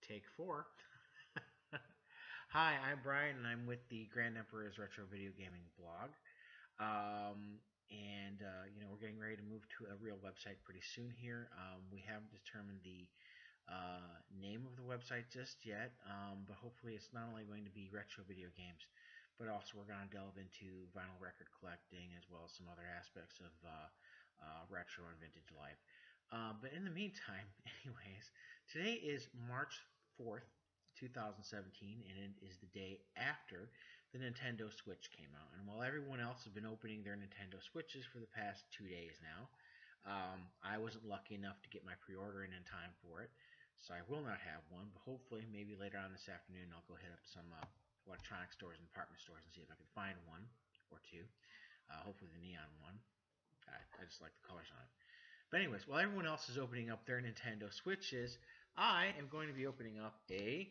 Take four. Hi, I'm Brian, and I'm with the Grand Emperor's Retro Video Gaming blog. We're getting ready to move to a real website pretty soon here. We haven't determined the name of the website just yet, but hopefully it's not only going to be retro video games, but also we're going to delve into vinyl record collecting as well as some other aspects of retro and vintage life. But in the meantime, anyways, today is March 4th, 2017, and it is the day after the Nintendo Switch came out. And while everyone else has been opening their Nintendo Switches for the past 2 days now, I wasn't lucky enough to get my pre-order in time for it, so I will not have one. But hopefully, maybe later on this afternoon, I'll go hit up some electronic stores and department stores and see if I can find one or two. Hopefully, the neon one. I just like the colors on it. But anyways, while everyone else is opening up their Nintendo Switches, I am going to be opening up a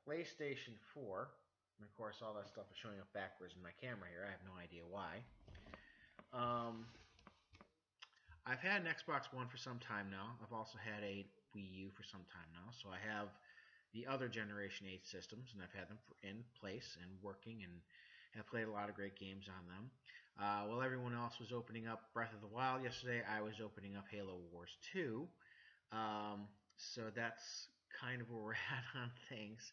PlayStation 4. And of course, all that stuff is showing up backwards in my camera here. I have no idea why. I've had an Xbox One for some time now. I've also had a Wii U for some time now. So I have the other Generation 8 systems, and I've had them in place and working, and have played a lot of great games on them. While everyone else was opening up Breath of the Wild yesterday, I was opening up Halo Wars 2. So that's kind of where we're at on things.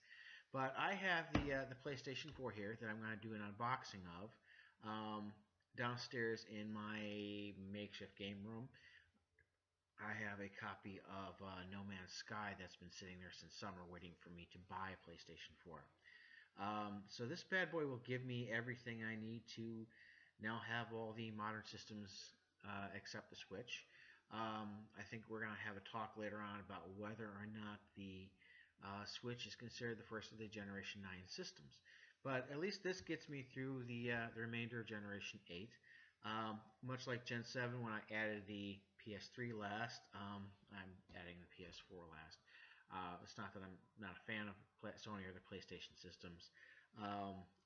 But I have the PlayStation 4 here that I'm going to do an unboxing of. Downstairs in my makeshift game room, I have a copy of No Man's Sky that's been sitting there since summer waiting for me to buy a PlayStation 4. So this bad boy will give me everything I need to now have all the modern systems except the Switch. I think we're going to have a talk later on about whether or not the Switch is considered the first of the Generation 9 systems. But at least this gets me through the remainder of Generation 8. Much like Gen 7, when I added the PS3 last, I'm adding the PS4 last. It's not that I'm not a fan of Sony or the PlayStation systems.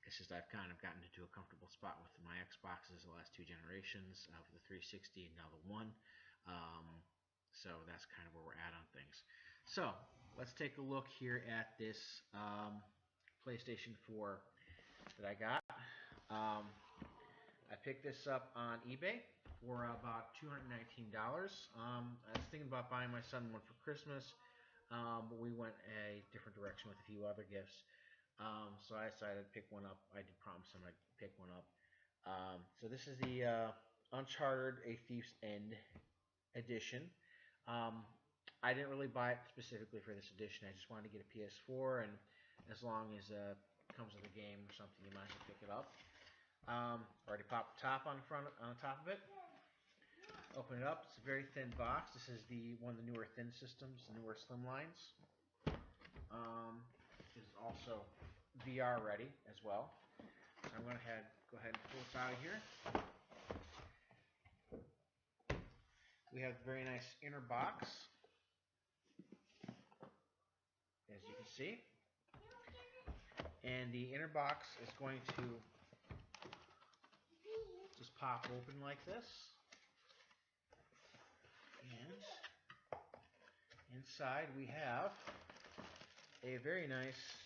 It's just I've kind of gotten into a comfortable spot with my Xboxes the last two generations of the 360 and now the One. So that's kind of where we're at on things. So let's take a look here at this PlayStation 4 that I got. I picked this up on eBay for about $219. I was thinking about buying my son one for Christmas, but we went a different direction with a few other gifts. So I decided to pick one up. I did promise him I'd pick one up. So this is the Uncharted: A Thief's End edition. I didn't really buy it specifically for this edition. I just wanted to get a PS4, and as long as it comes with a game or something, you might as well pick it up. Already popped the top on the top of it. Open it up. It's a very thin box. This is one of the newer thin systems, the newer slim lines. This is also VR ready as well. So I'm going to go ahead and pull this out of here. We have a very nice inner box, as you can see. And the inner box is going to just pop open like this. And inside we have a very nice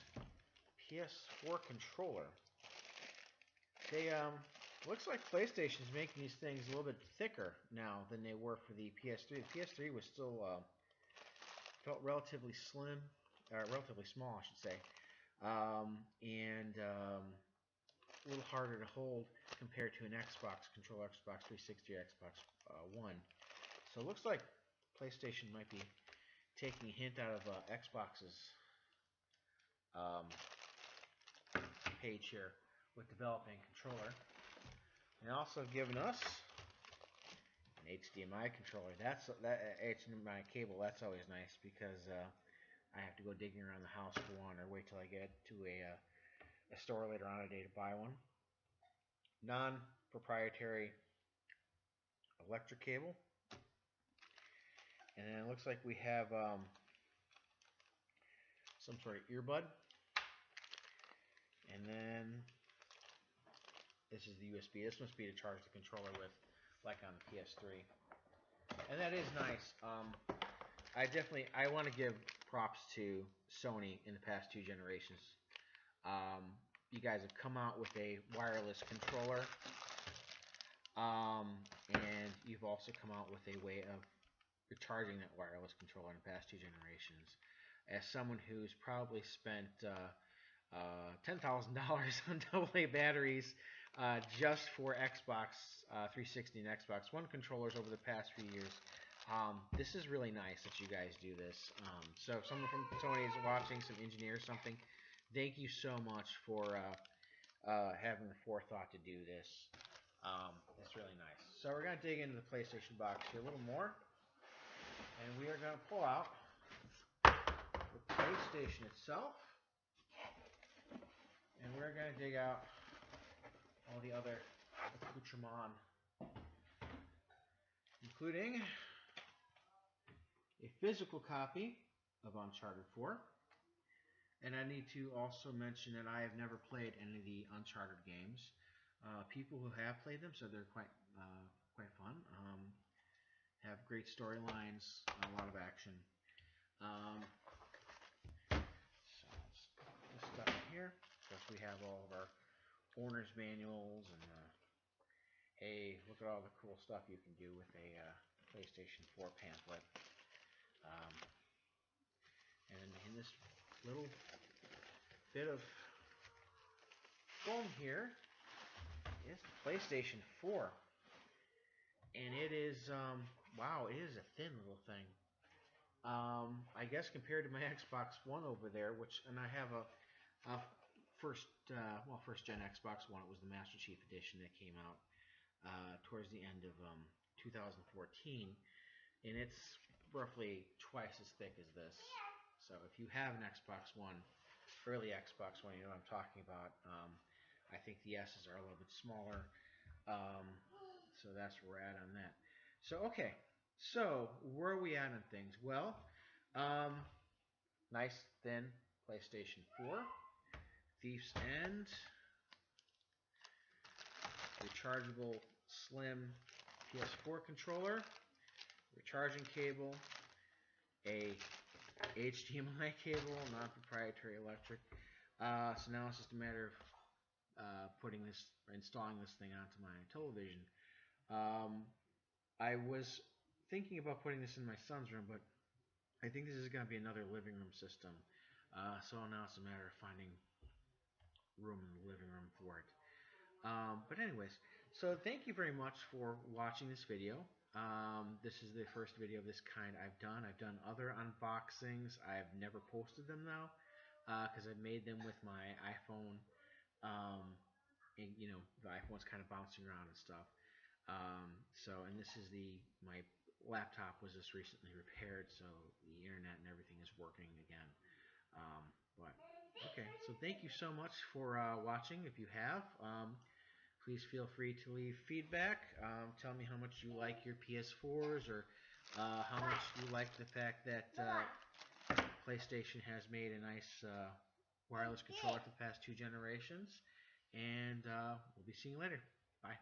PS4 controller. Looks like PlayStation's making these things a little bit thicker now than they were for the PS3. The PS3 was still felt relatively slim, relatively small, I should say, and a little harder to hold compared to an Xbox controller, Xbox 360 or Xbox One. So it looks like PlayStation might be taking a hint out of Xbox's page here with developing a controller. And also given us an HDMI controller. That HDMI cable, that's always nice because I have to go digging around the house for one, or wait till I get to a store later on today to buy one. Non-proprietary electric cable. And then it looks like we have some sort of earbud. And then this is the USB. This must be to charge the controller with, like on the PS3. And that is nice. I want to give props to Sony in the past 2 generations. Um, you guys have come out with a wireless controller, and you've also come out with a way of recharging that wireless controller in the past 2 generations. As someone who's probably spent $10,000 on AA batteries just for Xbox 360 and Xbox One controllers over the past few years, this is really nice that you guys do this. So if someone from Sony is watching, some engineer or something, thank you so much for having the forethought to do this. It's really nice. So we're going to dig into the PlayStation box here a little more. And we are going to pull out the PlayStation itself. And we're going to dig out all the other accoutrements, including a physical copy of Uncharted 4. And I need to also mention that I have never played any of the Uncharted games. People who have played them said they're quite fun. Have great storylines, a lot of action. So let's put this stuff in here. Of course, we have all of our owner's manuals and hey, look at all the cool stuff you can do with a PlayStation 4 pamphlet. And in this little bit of foam here is the PlayStation 4. And it is, wow, it is a thin little thing. I guess compared to my Xbox One over there, and I have a first gen Xbox One. It was the Master Chief Edition that came out towards the end of 2014, and it's roughly twice as thick as this. So if you have an Xbox One, early Xbox One, you know what I'm talking about. I think the S's are a little bit smaller, so that's where we're at on that. So okay, so where are we at on things? Well, nice thin PlayStation 4, Thief's End, rechargeable slim PS4 controller, recharging cable, a HDMI cable, non-proprietary electric. So now it's just a matter of putting this or installing this thing onto my television. I was thinking about putting this in my son's room, but I think this is going to be another living room system. So now it's a matter of finding room in the living room for it. But anyways, so thank you very much for watching this video. This is the first video of this kind I've done. I've done other unboxings. I've never posted them though, because I've made them with my iPhone. And, you know, the iPhone's kind of bouncing around and stuff. And this is my laptop was just recently repaired, so the internet and everything is working again. But okay, so thank you so much for watching. If you have, please feel free to leave feedback. Tell me how much you like your PS4s, or how much you like the fact that PlayStation has made a nice wireless controller for the past 2 generations. And we'll be seeing you later. Bye.